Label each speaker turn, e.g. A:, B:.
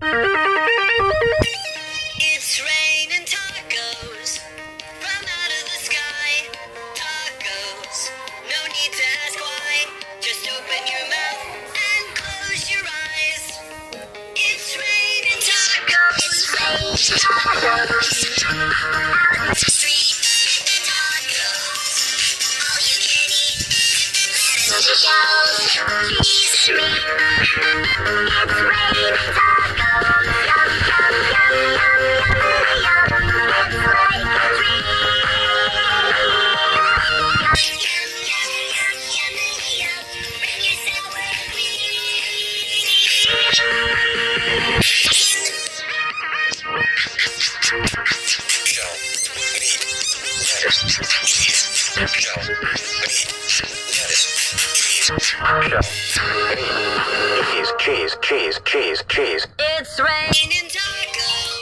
A: It's raining tacos from out of the sky. Tacos, no need to ask why. Just open your mouth and close your eyes. It's raining tacos. Out in the street, tacos. All you can eat. Lettuce, cheese, and meat. It's raining tacos. Yum, yum, yum, yum, yum, yum. It's like a dream. Yum, yum, yum, yum, yum. Bring your sour
B: Cheese, cheese, cheese, cheese, cheese.
A: It's raining tacos.